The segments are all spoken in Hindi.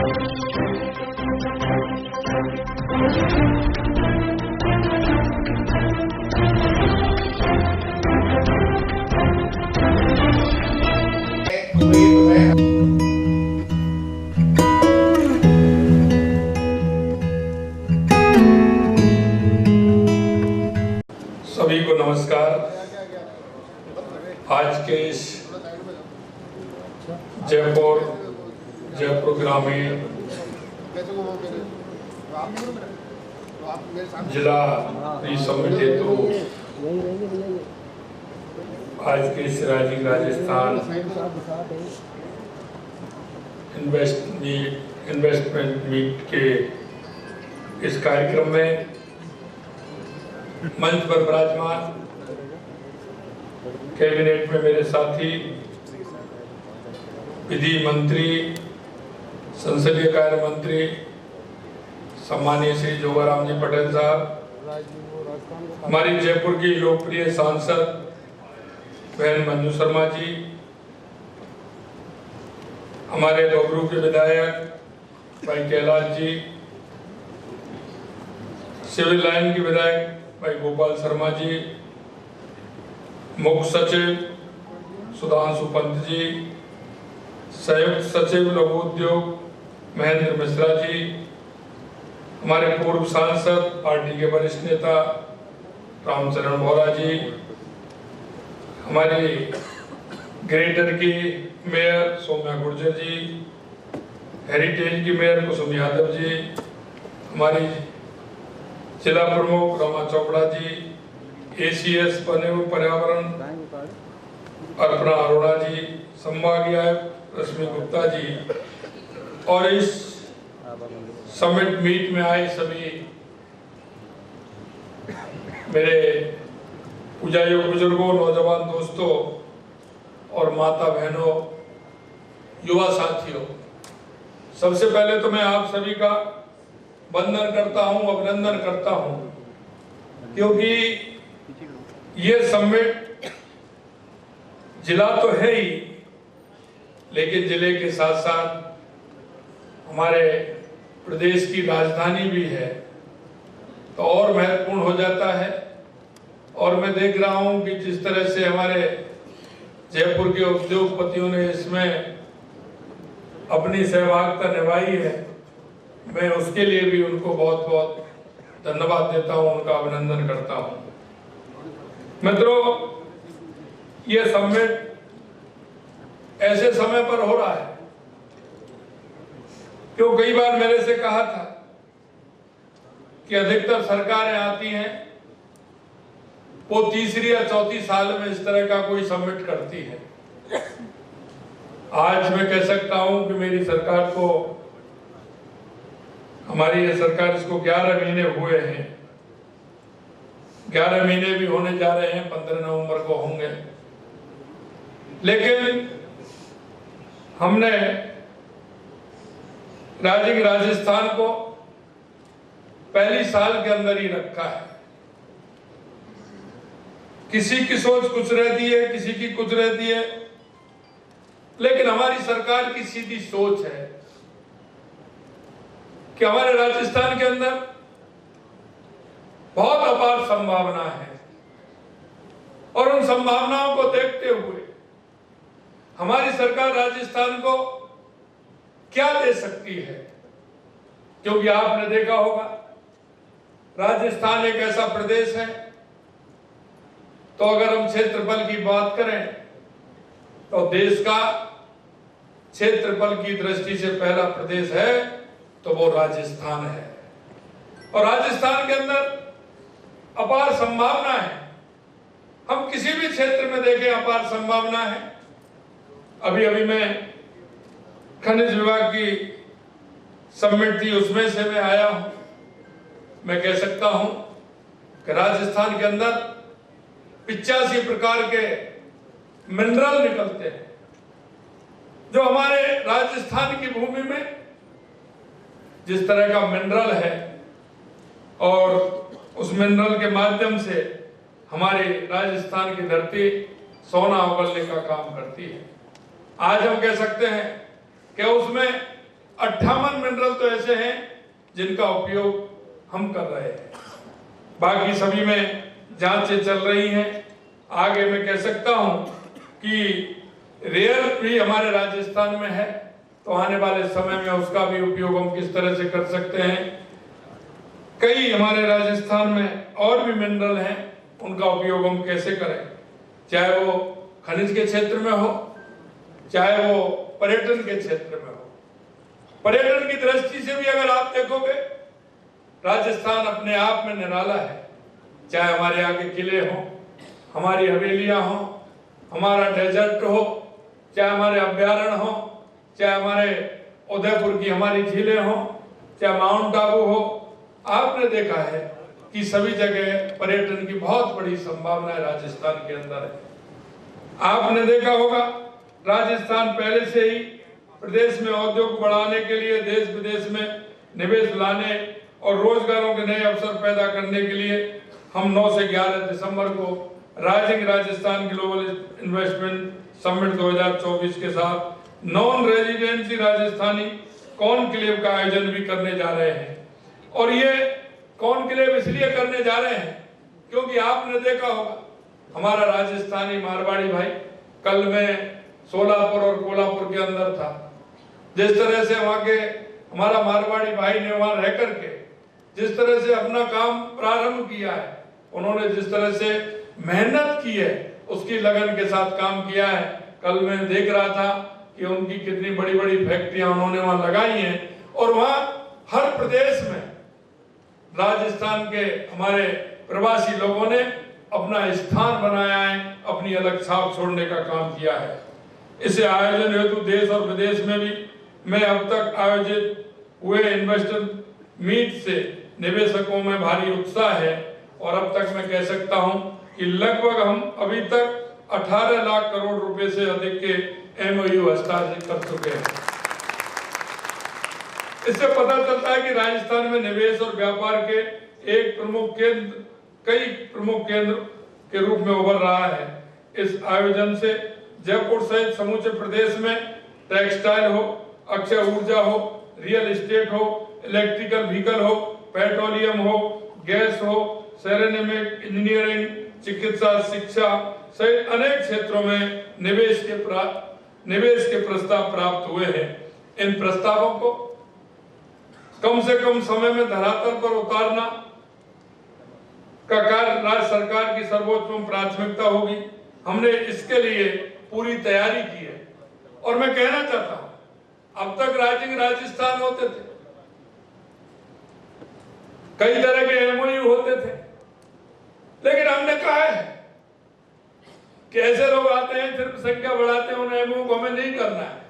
सभी को नमस्कार। आज के इस जयपुर ग्रामीण जिला समिति हेतु आज के इस राजस्थान इन्वेस्टमेंट मीट के इस कार्यक्रम में मंच पर विराजमान कैबिनेट में मेरे साथी विधि मंत्री, संसदीय कार्य मंत्री सम्मानीय श्री जोगाराम जी पटेल साहब, हमारी जयपुर की लोकप्रिय सांसद बहन मंजू शर्मा जी, हमारे डोगरू के विधायक भाई कैलाश जी, सिविल लाइन के विधायक भाई गोपाल शर्मा जी, मुख्य सचिव सुधांशु पंत जी, संयुक्त सचिव लघु उद्योग महेंद्र मिश्रा जी, हमारे पूर्व सांसद पार्टी के वरिष्ठ नेता रामचरण बोरा जी, हमारी ग्रेटर की मेयर सौम्या गुर्जर जी, हेरिटेज की मेयर कुसुम यादव जी, हमारी जिला प्रमुख रमा चोपड़ा जी, एसीएस पर्यावरण अर्पणा अरोड़ा जी, संभागीय आयुक्त रश्मि गुप्ता जी और इस समिट मीट में आए सभी मेरे पूजायोग बुजुर्गों, नौजवान दोस्तों और माता बहनों, युवा साथियों, सबसे पहले तो मैं आप सभी का वंदन करता हूं, अभिनंदन करता हूं, क्योंकि ये समिट जिला तो है ही, लेकिन जिले के साथ साथ हमारे प्रदेश की राजधानी भी है, तो और महत्वपूर्ण हो जाता है। और मैं देख रहा हूं कि जिस तरह से हमारे जयपुर के उद्योगपतियों ने इसमें अपनी सहभागिता निभाई है, मैं उसके लिए भी उनको बहुत बहुत धन्यवाद देता हूं, उनका अभिनंदन करता हूं। मित्रों, ये समिट ऐसे समय पर हो रहा है क्यों कई बार मेरे से कहा था कि अधिकतर सरकारें आती हैं वो तीसरी या चौथी साल में इस तरह का कोई समिट करती है। आज मैं कह सकता हूं कि मेरी सरकार को, हमारी ये सरकार, इसको 11 महीने हुए हैं, 11 महीने भी होने जा रहे हैं, 15 नवंबर को होंगे। लेकिन हमने राजस्थान को पहली साल के अंदर ही रखा है। किसी की सोच कुछ रहती है, किसी की कुछ रहती है, लेकिन हमारी सरकार की सीधी सोच है कि हमारे राजस्थान के अंदर बहुत अपार संभावना है और उन संभावनाओं को देखते हुए हमारी सरकार राजस्थान को क्या दे सकती है। क्योंकि आपने देखा होगा राजस्थान एक ऐसा प्रदेश है, तो अगर हम क्षेत्रफल की बात करें तो देश का क्षेत्रफल की दृष्टि से पहला प्रदेश है तो वो राजस्थान है। और राजस्थान के अंदर अपार संभावना है। हम किसी भी क्षेत्र में देखें अपार संभावना है। अभी अभी मैं खनिज विभाग की समिट थी, उसमें से मैं आया हूं। मैं कह सकता हूं कि राजस्थान के अंदर 85 प्रकार के मिनरल निकलते हैं जो हमारे राजस्थान की भूमि में जिस तरह का मिनरल है और उस मिनरल के माध्यम से हमारे राजस्थान की धरती सोना उगलने का काम करती है। आज हम कह सकते हैं कि उसमें 58 मिनरल तो ऐसे हैं जिनका उपयोग हम कर रहे हैं। बाकी सभी में जांचें चल रही हैं। आगे मैं कह सकता हूं कि रेयर भी हमारे राजस्थान में है, तो आने वाले समय में उसका भी उपयोग हम किस तरह से कर सकते हैं। कई हमारे राजस्थान में और भी मिनरल हैं, उनका उपयोग हम कैसे करें, चाहे वो खनिज के क्षेत्र में हो, चाहे वो पर्यटन के क्षेत्र में हो। पर्यटन की दृष्टि से भी अगर आप देखोगे, राजस्थान अपने आप में निराला है। चाहे हमारे यहाँ के किले हों, हमारी हवेलियां हों, हमारा डेजर्ट हो, चाहे हमारे अभ्यारण्य हो, चाहे हमारे उदयपुर की हमारी झीलें हों, चाहे माउंट आबू हो, आपने देखा है कि सभी जगह पर्यटन की बहुत बड़ी संभावना राजस्थान के अंदर है। आपने देखा होगा राजस्थान पहले से ही प्रदेश में उद्योग बढ़ाने के लिए, देश विदेश में निवेश लाने और रोजगारों के नए अवसर पैदा करने के लिए हम 9 से 11 दिसंबर को rising Rajasthan global investment summit 2024 के साथ नॉन रेजिडेंसी राजस्थानी कॉन्क्लेव का आयोजन भी करने जा रहे हैं। और ये कॉन्क्लेव इसलिए करने जा रहे हैं क्योंकि आपने देखा होगा हमारा राजस्थानी मारवाड़ी भाई कल में सोलापुर और कोल्हापुर के अंदर था। जिस तरह से वहां के हमारा मारवाड़ी भाई ने वहां रह करके जिस तरह से अपना काम प्रारंभ किया है, उन्होंने जिस तरह से मेहनत की है, उसकी लगन के साथ काम किया है। कल मैं देख रहा था कि उनकी कितनी बड़ी बड़ी फैक्ट्रियां उन्होंने वहां लगाई हैं और वहां हर प्रदेश में राजस्थान के हमारे प्रवासी लोगों ने अपना स्थान बनाया है, अपनी अलग छाप छोड़ने का काम किया है। इसे आयोजन हेतु देश और विदेश में भी मैं अब तक आयोजित हुए इन्वेस्टर मीट से निवेशकों में भारी उत्साह है और अब तक मैं कह सकता हूं कि लगभग हम अभी तक 18 लाख करोड़ रुपए से अधिक के एमओयू हस्ताक्षर कर चुके हैं। इससे पता चलता है कि राजस्थान में निवेश और व्यापार के एक प्रमुख केंद्र, कई प्रमुख केंद्र के रूप में उभर रहा है। इस आयोजन से जयपुर सहित समूचे प्रदेश में टेक्सटाइल हो, अक्षय ऊर्जा हो, रियल एस्टेट हो, इलेक्ट्रिकल व्हीकल हो, पेट्रोलियम हो, गैस हो, सेरेमिक इंजीनियरिंग, चिकित्सा, शिक्षा सहित अनेक क्षेत्रों में निवेश के प्रस्ताव प्राप्त हुए हैं। इन प्रस्तावों को कम से कम समय में धरातल पर उतारना का कार्य राज्य सरकार की सर्वोच्च प्राथमिकता होगी। हमने इसके लिए पूरी तैयारी की है और मैं कहना चाहता हूं, अब तक राइजिंग राजस्थान होते थे, कई तरह के एमओयू होते थे, लेकिन हमने कहा है कि ऐसे लोग आते हैं सिर्फ संख्या बढ़ाते हैं, उन एमओयू को हमें नहीं करना है।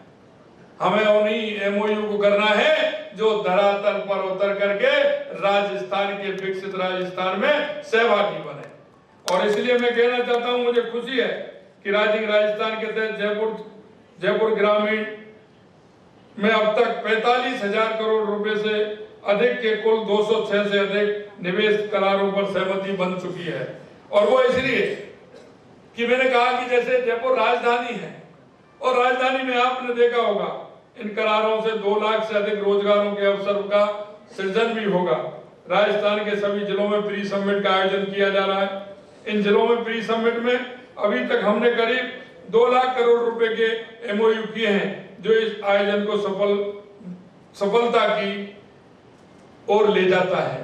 हमें उन्हीं एमओयू को करना है जो धरातल पर उतर करके राजस्थान के विकसित राजस्थान में सहभागी बने। और इसलिए मैं कहना चाहता हूं, मुझे खुशी है कि राइजिंग राजस्थान के तहत जयपुर ग्रामीण में अब तक 45,000 करोड़ रुपए से अधिक के कुल 206 से अधिक निवेश करारों पर सहमति बन चुकी है। और वो इसलिए कि मैंने कहा कि जैसे जयपुर राजधानी है और राजधानी में आपने देखा होगा इन करारों से 2 लाख से अधिक रोजगारों के अवसर का सृजन भी होगा। राजस्थान के सभी जिलों में प्री समिट का आयोजन किया जा रहा है। इन जिलों में प्री समिट में अभी तक हमने करीब 2 लाख करोड़ रुपए के एमओयू किए हैं, जो इस आयोजन को सफलता की ओर ले जाता है।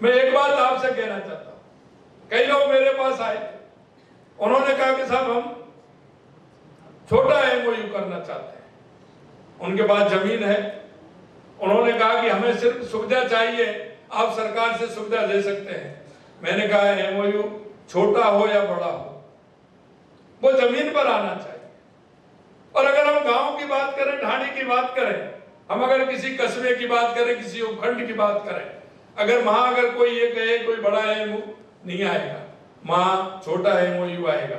मैं एक बात आपसे कहना चाहता हूं, कई लोग मेरे पास आए, उन्होंने कहा कि साहब हम छोटा एमओयू करना चाहते हैं, उनके पास जमीन है, उन्होंने कहा कि हमें सिर्फ सुविधा चाहिए, आप सरकार से सुविधा ले सकते हैं। मैंने कहा एमओयू छोटा हो या बड़ा हो, वो जमीन पर आना चाहिए। और अगर हम गांव की बात करें, ढाणी की बात करें, हम अगर किसी कस्बे की बात करें, किसी उपखंड की बात करें, अगर वहां अगर कोई ये कहे कोई बड़ा एमओयू नहीं आएगा, वहां छोटा एमओयू आएगा।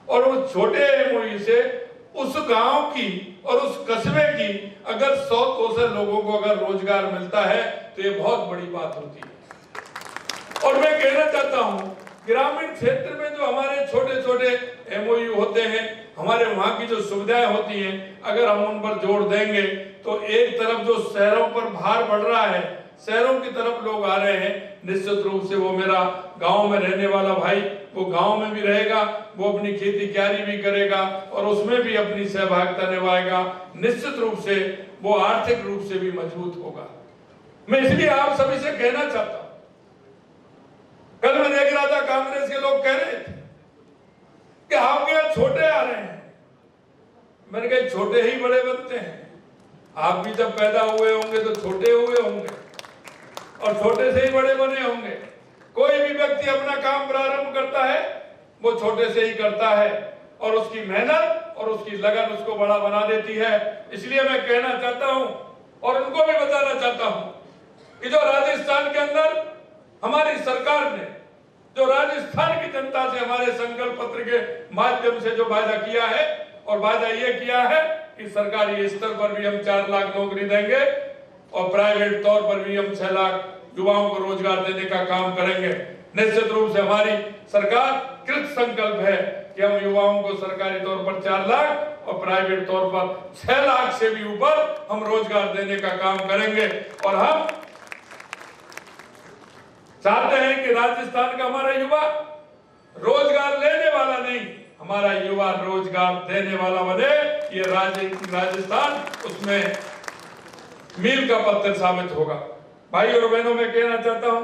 और उस छोटे एमओयू से उस गांव की और उस कस्बे की अगर 100-200 लोगों को अगर रोजगार मिलता है तो ये बहुत बड़ी बात होती है। और मैं कहना चाहता हूं, ग्रामीण क्षेत्र में जो हमारे छोटे छोटे एमओयू होते हैं, हमारे वहाँ की जो सुविधाएं होती हैं, अगर हम उन पर जोर देंगे तो एक तरफ जो शहरों पर भार बढ़ रहा है, शहरों की तरफ लोग आ रहे हैं, निश्चित रूप से वो मेरा गांव में रहने वाला भाई वो गांव में भी रहेगा, वो अपनी खेती क्यारी भी करेगा और उसमें भी अपनी सहभागिता निभाएगा। निश्चित रूप से वो आर्थिक रूप से भी मजबूत होगा। मैं इसलिए आप सभी से कहना चाहता हूं, कल मैं देख रहा था कांग्रेस के लोग कह रहे थे कि आपके यहाँ छोटे आ रहे हैं। मैंने कहा छोटे ही बड़े बनते हैं, आप भी जब पैदा हुए होंगे तो छोटे हुए होंगे और छोटे से ही बड़े बने होंगे। कोई भी व्यक्ति अपना काम प्रारंभ करता है वो छोटे से ही करता है और उसकी मेहनत और उसकी लगन उसको बड़ा बना देती है। इसलिए मैं कहना चाहता हूं और उनको भी बताना चाहता हूं कि जो राजस्थान के अंदर हमारी सरकार ने जो राजस्थान की जनता से हमारे संकल्प पत्र के माध्यम से जो वादा किया है, और वादा ये किया है कि सरकारी स्तर पर भी हम 4 लाख नौकरी देंगे और प्राइवेट तौर पर भी हम 6 लाख युवाओं को रोजगार देने का काम करेंगे। निश्चित रूप से हमारी सरकार कृत संकल्प है कि हम युवाओं को सरकारी तौर पर 4 लाख और प्राइवेट तौर पर 6 लाख से भी ऊपर हम रोजगार देने का काम करेंगे। और हम चाहते हैं कि राजस्थान का हमारा युवा रोजगार लेने वाला नहीं, हमारा युवा रोजगार देने वाला बने। ये राजस्थान उसमें मील का पत्थर साबित होगा। भाई और बहनों, मैं कहना चाहता हूं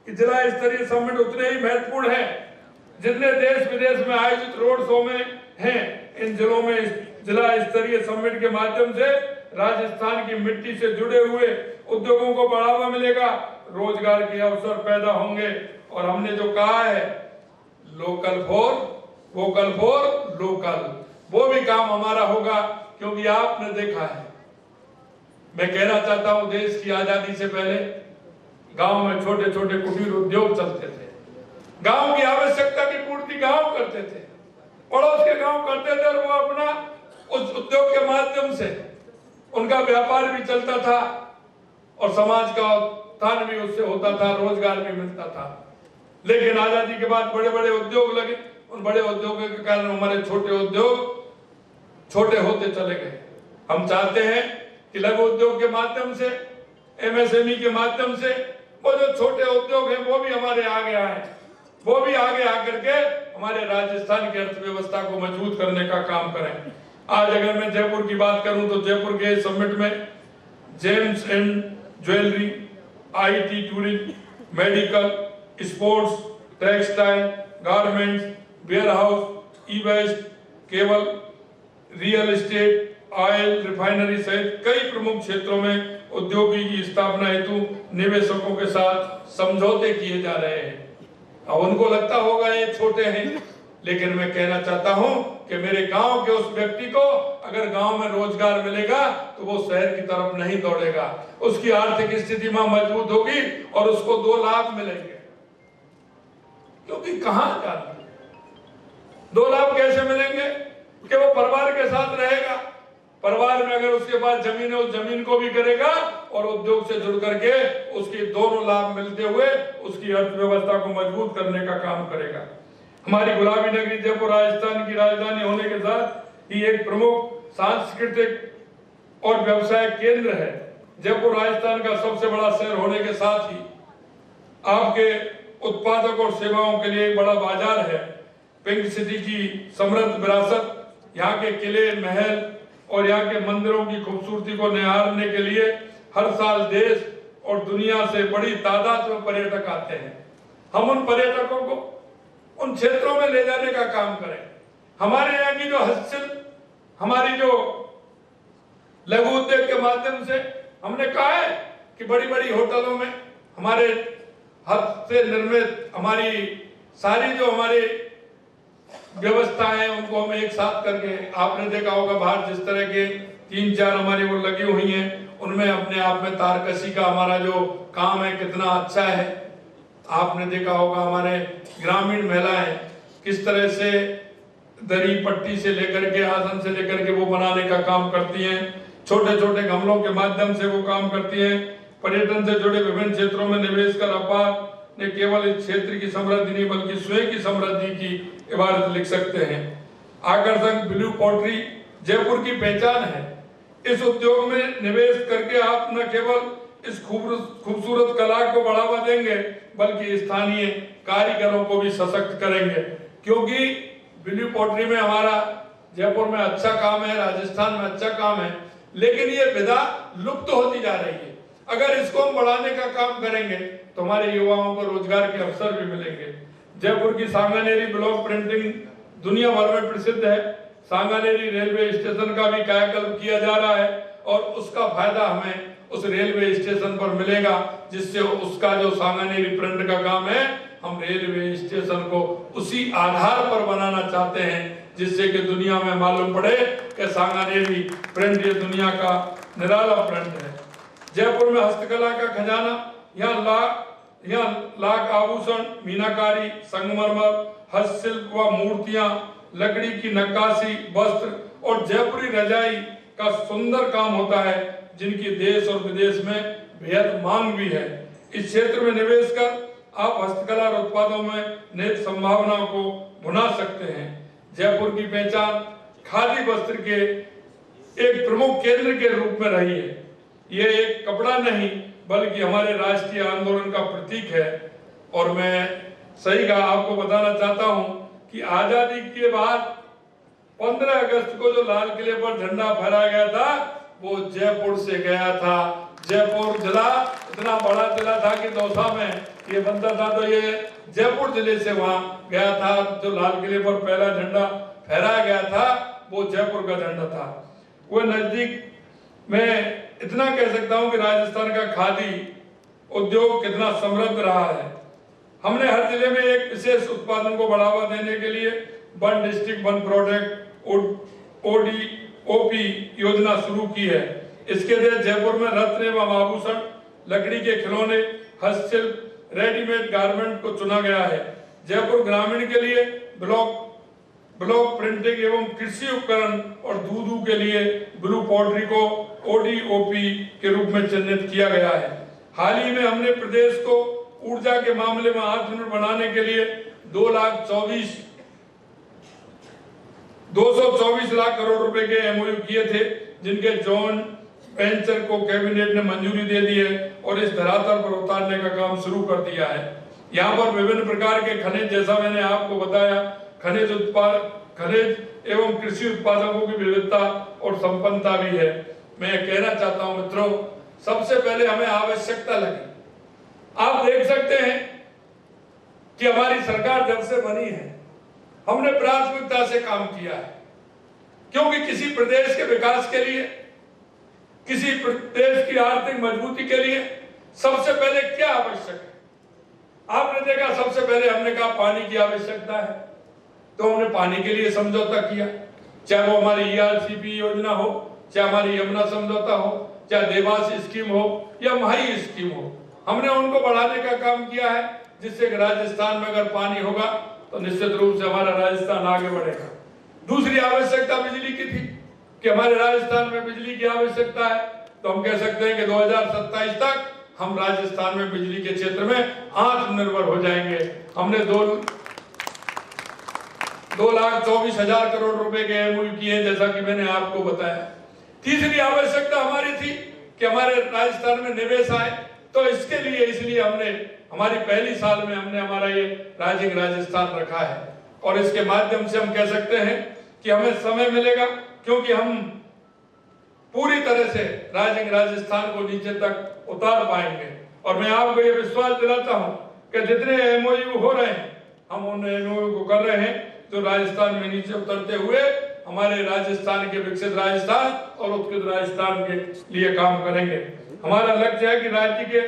कि जिला स्तरीय समिट उतने ही महत्वपूर्ण है जितने देश विदेश में आयोजित रोड शो में हैं। इन जिलों में जिला स्तरीय समिट के माध्यम से राजस्थान की मिट्टी से जुड़े हुए उद्योगों को बढ़ावा मिलेगा, रोजगार के अवसर पैदा होंगे। और हमने जो कहा है local for vocal for local, वो भी काम हमारा होगा। क्योंकि आपने देखा है, मैं कहना चाहता हूं, देश की आजादी से पहले गांव में छोटे छोटे कुटीर उद्योग चलते थे। गांव की आवश्यकता की पूर्ति गांव करते थे, पड़ोस के गांव करते थे और वो अपना उस उद्योग के माध्यम से उनका व्यापार भी चलता था और समाज का उत्थान भी उससे होता था, रोजगार भी मिलता था। लेकिन आजादी के बाद बड़े बड़े उद्योग लगे, उन बड़े उद्योगों के कारण हमारे छोटे उद्योग छोटे होते चले गए। हम चाहते हैं कि लघु उद्योग के माध्यम से, एमएसएमई के माध्यम से वो जो छोटे उद्योग हैं वो भी हमारे आगे आए, वो भी आगे आकर के हमारे राजस्थान की अर्थव्यवस्था को मजबूत करने का काम करें। आज अगर मैं जयपुर की बात करूं तो जयपुर के समिट में gems and jewellery, IT, tourism, medical, sports, textile, garments, warehouse, e waste, cable, real estate, oil refinery सहित कई प्रमुख क्षेत्रों में उद्योगी की स्थापना हेतु निवेशकों के साथ समझौते किए जा रहे हैं। अब उनको लगता होगा ये छोटे हैं, लेकिन मैं कहना चाहता हूं कि मेरे गांव के उस व्यक्ति को अगर गांव में रोजगार मिलेगा तो वो शहर की तरफ नहीं दौड़ेगा, उसकी आर्थिक स्थिति में मजबूत होगी और उसको 2 लाभ मिलेंगे। क्योंकि कहां जाना, 2 लाभ कैसे मिलेंगे कि वो परिवार के साथ रहेगा, परिवार में अगर उसके पास जमीन है उस जमीन को भी करेगा और उद्योग से जुड़ करके उसकी दोनों लाभ मिलते हुए उसकी अर्थव्यवस्था को मजबूत करने का काम करेगा। हमारी गुलाबी नगरी जयपुर राजस्थान की राजधानी होने के साथ ही एक प्रमुख सांस्कृतिक और व्यवसायिक केंद्र है। जयपुर राजस्थान का सबसे बड़ा शहर होने के साथ ही आपके उत्पादक और सेवाओं के लिए एक बड़ा बाजार है। पिंक सिटी की समृद्ध विरासत, यहाँ के किले, महल और यहाँ के मंदिरों की खूबसूरती को निहारने के लिए हर साल देश और दुनिया से बड़ी तादाद में पर्यटक आते हैं। हम उन पर्यटकों को उन क्षेत्रों में ले जाने का काम करें। हमारे यहाँ की जो हस्तशिल्प, हमारी जो लघु उद्योग के माध्यम से हमने कहा है कि बड़ी बड़ी होटलों में हमारे हाथ से निर्मित हमारी सारी जो हमारी व्यवस्था है उनको हम एक साथ करके, आपने देखा होगा बाहर जिस तरह के 3-4 हमारी वो लगी हुई हैं, उनमें अपने आप में तारकशी का हमारा जो काम है कितना अच्छा है। आपने देखा होगा हमारे ग्रामीण महिलाएं किस तरह से दरी पट्टी से लेकर के, आसन से लेकर के वो बनाने का काम करती हैं, छोटे छोटे गमलों के माध्यम से वो काम करती हैं। पर्यटन से जुड़े विभिन्न क्षेत्रों में निवेश कर अपार ने केवल इस क्षेत्र की समृद्धि नहीं बल्कि स्वयं की समृद्धि की इबारत लिख सकते हैं। आकर्षक ब्लू पॉटरी जयपुर की पहचान है। इस उद्योग में निवेश करके आप न केवल इस खूबसूरत कला को बढ़ावा देंगे बल्कि स्थानीय कारीगरों को भी सशक्त करेंगे, क्योंकि ब्लू पॉटरी में हमारा जयपुर में अच्छा काम है, राजस्थान में अच्छा काम है, लेकिन ये विधा लुप्त होती जा रही है। अगर इसको हम बढ़ाने का काम करेंगे तो हमारे युवाओं को रोजगार के अवसर भी मिलेंगे। जयपुर की सांगानेरी ब्लॉक प्रिंटिंग दुनिया भर में प्रसिद्ध है। सांगानेरी रेलवे स्टेशन का भी कायाकल्प किया जा रहा है और उसका फायदा हमें उस रेलवे स्टेशन पर मिलेगा, जिससे उसका जो सांगानेरी प्रिंट का काम है हम रेलवे स्टेशन को उसी आधार पर बनाना चाहते हैं, जिससे कि दुनिया में मालूम पड़े कि सांगानेरी प्रिंट ये दुनिया का निराला प्रिंट है। जयपुर में हस्तकला का खजाना, यहाँ लाख आभूषण, मीनाकारी, संगमरमर, हस्तशिल्प व मूर्तियां, लकड़ी की नक्काशी, वस्त्र और जयपुरी रजाई का सुंदर काम होता है, जिनकी देश और विदेश में बेहद मांग भी है। इस क्षेत्र में निवेश कर आप हस्तकला और उत्पादों में नई संभावनाओं को बुना सकते हैं। जयपुर की पहचान खादी वस्त्र के एक प्रमुख केंद्र के रूप में रही है। ये एक कपड़ा नहीं बल्कि हमारे राष्ट्रीय आंदोलन का प्रतीक है। और मैं सही का आपको बताना चाहता हूं कि आजादी के बाद 15 अगस्त को जो लाल किले पर झंडा फहराया गया था वो जयपुर से गया था। जयपुर जिला इतना बड़ा जिला था कि दौसा में ये बनता था तो ये जयपुर जिले से वहां गया था। जो लाल किले पर पहला झंडा फहराया गया था वो जयपुर का झंडा था। वो नजदीक में इतना कह सकता हूं कि राजस्थान का खादी उद्योग कितना समृद्ध रहा है। हमने हर जिले में एक विशेष उत्पादन को बढ़ावा देने के लिए one district one product ODOP योजना शुरू की है। इसके तहत जयपुर में रत्न एवं आभूषण, लकड़ी के खिलौने, हस्तशिल्प, रेडीमेड गारमेंट को चुना गया है। जयपुर ग्रामीण के लिए ब्लॉक प्रिंटिंग एवं कृषि उपकरण और दूध के लिए ब्लू पॉटरी को ODOP के रूप में चिन्हित किया गया है। हाल ही में हमने प्रदेश को ऊर्जा के मामले में आत्मनिर्भर बनाने के लिए 224 लाख करोड़ रुपए के MOU किए थे, जिनके जॉइंट वेंचर को कैबिनेट ने मंजूरी दे दी है और इस धरातल पर उतारने का काम शुरू कर दिया है। यहाँ पर विभिन्न प्रकार के खनिज, जैसा मैंने आपको बताया, खनिज एवं कृषि उत्पादकों की विविधता और संपन्नता भी है। मैं कहना चाहता हूं मित्रों, सबसे पहले हमें आवश्यकता लगी। आप देख सकते हैं कि हमारी सरकार जब से बनी है हमने प्राथमिकता से काम किया है, क्योंकि किसी प्रदेश के विकास के लिए, किसी प्रदेश की आर्थिक मजबूती के लिए सबसे पहले क्या आवश्यक है? आपने देखा सबसे पहले हमने कहा पानी की आवश्यकता है, तो हमने पानी के लिए समझौता किया, चाहे वो हमारी ERCP योजना हो, चाहे हमारी यमुना समझौता हो, चाहे देवास स्कीम हो या माही स्कीम हो, हमने उनको बढ़ाने का काम किया है, जिससे राजस्थान में अगर पानी होगा तो निश्चित रूप से हमारा राजस्थान आगे बढ़ेगा। दूसरी आवश्यकता बिजली की थी कि हमारे राजस्थान में बिजली की आवश्यकता है, तो हम कह सकते हैं कि 2027 तक हम राजस्थान में बिजली के क्षेत्र में आत्मनिर्भर हो जाएंगे। हमने 2,24,000 करोड़ रुपए के MOU किए, जैसा कि मैंने आपको बताया। तीसरी आवश्यकता हमारी थी कि हमारे राजस्थान में निवेश आए, तो इसके लिए इसलिए हमने हमारी पहली साल में हमने हमारा ये राइजिंग राजस्थान रखा है, और इसके माध्यम से हम कह सकते हैं कि हमें समय मिलेगा, क्योंकि हम पूरी तरह से राइजिंग राजस्थान को नीचे तक उतार पाएंगे। और मैं आपको ये विश्वास दिलाता हूं कि जितने MOU हो रहे हैं हम उन MOU को कर रहे हैं जो राजस्थान में नीचे उतरते हुए हमारे राजस्थान के विकसित राजस्थान और उत्कृष्ट राजस्थान के लिए काम करेंगे। हमारा लक्ष्य है कि राज्य के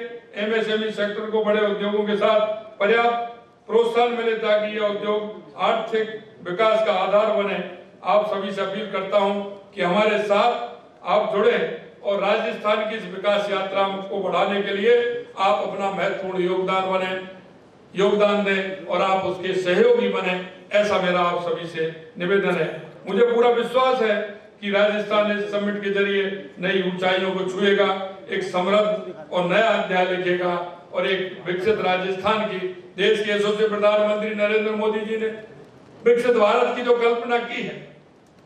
MSME सेक्टर को बड़े उद्योगों के साथ पर्याप्त प्रोत्साहन मिले, ताकि यह उद्योग आर्थिक विकास का आधार बने। आप सभी से अपील करता हूं कि हमारे साथ आप जुड़े और राजस्थान की इस विकास यात्रा को बढ़ाने के लिए आप अपना महत्वपूर्ण योगदान दें और आप उसके सहयोगी बने, ऐसा मेरा आप सभी से निवेदन है। मुझे पूरा विश्वास है कि राजस्थान इस समिट के जरिए नई ऊंचाइयों को छुएगा, एक समृद्ध और नया अध्याय लिखेगा और एक विकसित राजस्थान की देश के यशस्वी प्रधानमंत्री नरेंद्र मोदी जी ने विकसित भारत की जो कल्पना की है,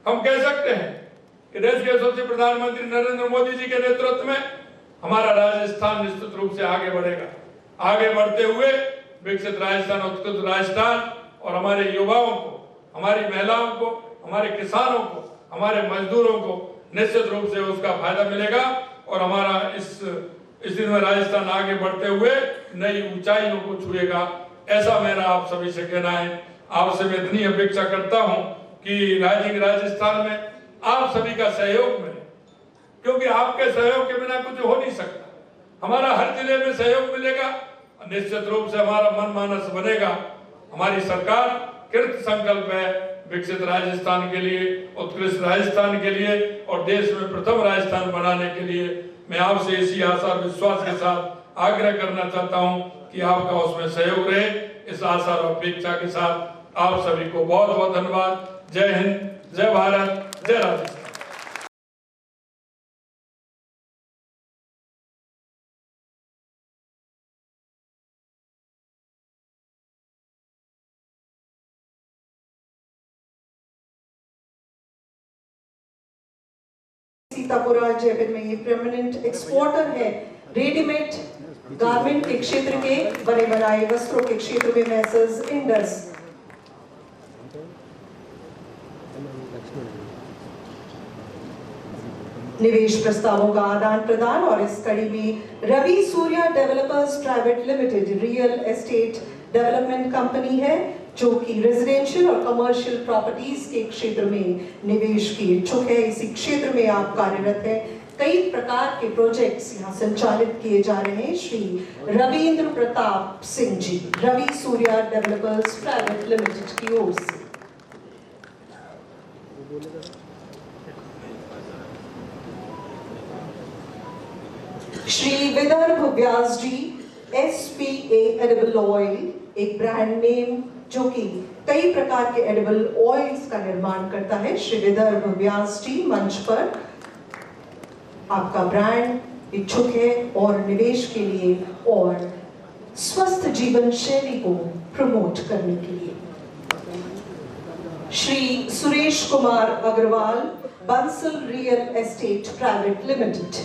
हम कह सकते हैं कि देश के यशस्वी प्रधानमंत्री नरेंद्र मोदी जी के नेतृत्व में हमारा राजस्थान निश्चित रूप से आगे बढ़ेगा। आगे बढ़ते हुए विकसित राजस्थान, उत्कृष्ट राजस्थान और हमारे युवाओं को, हमारी महिलाओं को, हमारे किसानों को, हमारे मजदूरों को निश्चित रूप से उसका फायदा मिलेगा और हमारा इस दिन में राजस्थान आगे बढ़ते हुए नई ऊंचाइयों को छुएगा। ऐसा मेरा आप सभी से कहना है। आपसे मैं इतनी अपेक्षा करता हूं कि राजस्थान में आप सभी का सहयोग मिले, क्योंकि आपके सहयोग के बिना कुछ हो नहीं सकता। हमारा हर जिले में सहयोग मिलेगा, निश्चित रूप से हमारा मन मानस बनेगा। हमारी सरकार कृत संकल्प है विकसित राजस्थान के लिए, उत्कृष्ट राजस्थान के लिए और देश में प्रथम राजस्थान बनाने के लिए। मैं आपसे इसी आशा और विश्वास के साथ आग्रह करना चाहता हूं कि आपका उसमें सहयोग रहे। इस आशा और अपेक्षा के साथ आप सभी को बहुत बहुत धन्यवाद। जय हिंद, जय भारत, जय राजस्थान। सीतापुरा जयपुर में ये परमानेंट एक्सपोर्टर है रेडीमेड गारमेंट के क्षेत्र के, बने बनाए वस्त्रों के क्षेत्र में मैसर्स इंडस। निवेश प्रस्तावों का आदान प्रदान और इस कड़ी में Ravi Surya developers private limited real estate development company है, जो कि रेजिडेंशियल और कमर्शियल प्रॉपर्टीज के क्षेत्र में निवेश की इच्छुक है। इसी क्षेत्र में आप कार्यरत हैं। कई प्रकार के प्रोजेक्ट्स यहाँ संचालित किए जा रहे हैं। Shri Ravindra Pratap Singh ji, Ravi Surya developers private Limited की ओर से। Shri Vidarbh Vyas ji, SPA edible oil, एक ब्रांड नेम जो कि कई प्रकार के एडिबल ऑयल्स का निर्माण करता है। श्री विदर्भ व्यास जी मंच पर आपका ब्रांड इच्छुक है और निवेश के लिए और स्वस्थ जीवन शैली को प्रमोट करने के लिए। Shri Suresh Kumar Agarwal, Bansal real estate private limited.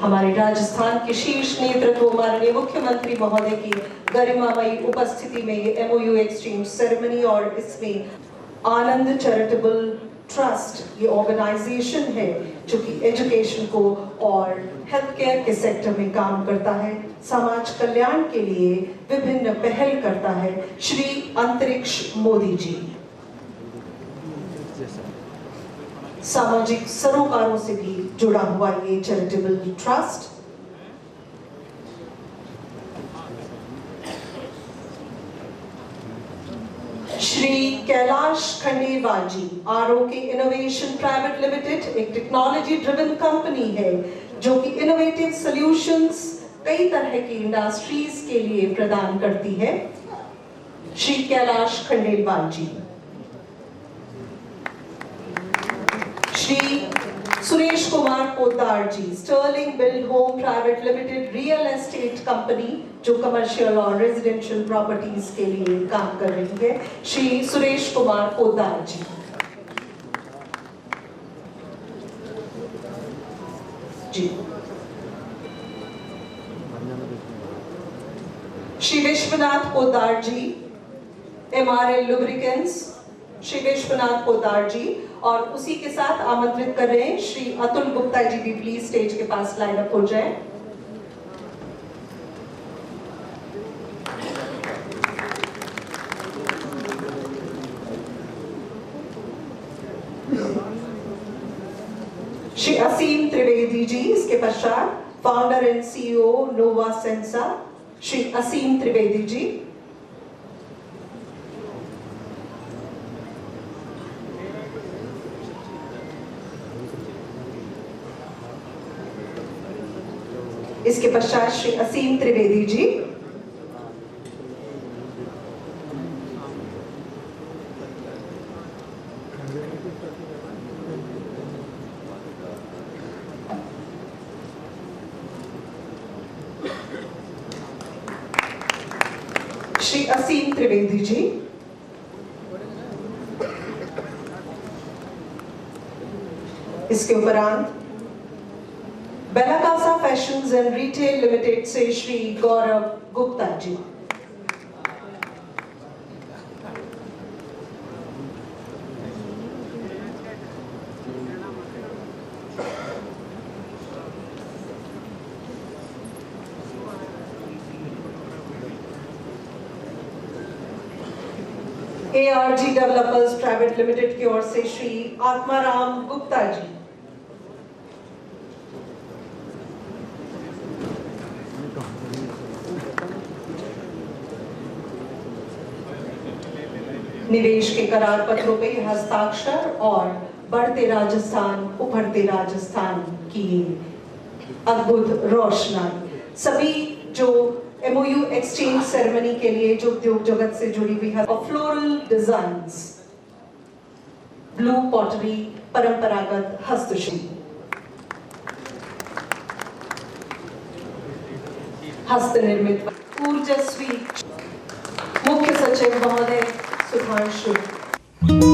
हमारे राजस्थान के शीर्ष नेतृत्व माननीय मुख्यमंत्री महोदय की गरिमामयी उपस्थिति में ये MOU एक्सचेंज सेरेमनी और इसमें आनंद चैरिटेबल ट्रस्ट ये ऑर्गेनाइजेशन है जो कि एजुकेशन को और हेल्थ केयर के सेक्टर में काम करता है, समाज कल्याण के लिए विभिन्न पहल करता है। श्री अंतरिक्ष मोदी जी सामाजिक सरोकारों से भी जुड़ा हुआ ये चैरिटेबल ट्रस्ट। श्री कैलाश खंडेलवाल जी, ROK इनोवेशन प्राइवेट लिमिटेड, एक टेक्नोलॉजी ड्रिवन कंपनी है जो कि इनोवेटिव सॉल्यूशंस कई तरह की इंडस्ट्रीज के लिए प्रदान करती है। Shri Kailash Khandelwal ji. Shri Suresh Kumar Poddar ji, Sterling Build Home Private limited, real estate company जो कमर्शियल और रेजिडेंशियल प्रॉपर्टीज के लिए काम कर रही है। श्री सुरेश कुमार पोद्दार जी। जी। Shri Vishwanath Poddar ji, MRL lubricants, Shri Vishwanath Poddar ji. और उसी के साथ आमंत्रित कर रहे हैं श्री अतुल गुप्ता जी भी प्लीज स्टेज के पास लाइन अप हो जाए। श्री असीम त्रिवेदी जी, इसके पश्चात फाउंडर एंड CEO नोवा सेंसा श्री असीम त्रिवेदी जी। इसके पश्चात श्री असीम त्रिवेदी जी। श्री असीम त्रिवेदी जी, इसके उपरांत बेलाकासा फैशंस एंड रिटेल लिमिटेड से श्री गौरव Gupta ji, ARG developers private Limited की ओर से श्री आत्माराम गुप्ता जी, निवेश के करार पत्रों पे हस्ताक्षर और बढ़ते राजस्थान उभरते राजस्थान की अद्भुत रोशनाई। सभी जो MOU एक्सचेंज सेरेमनी के लिए जो उद्योग जगत से जुड़ी हुई है, और फ्लोरल डिजाइन्स, ब्लू पॉटरी, परंपरागत हस्तशिल्प, हस्त निर्मित, ऊर्जस्वी मुख्य सचिव महोदय सुधांशु।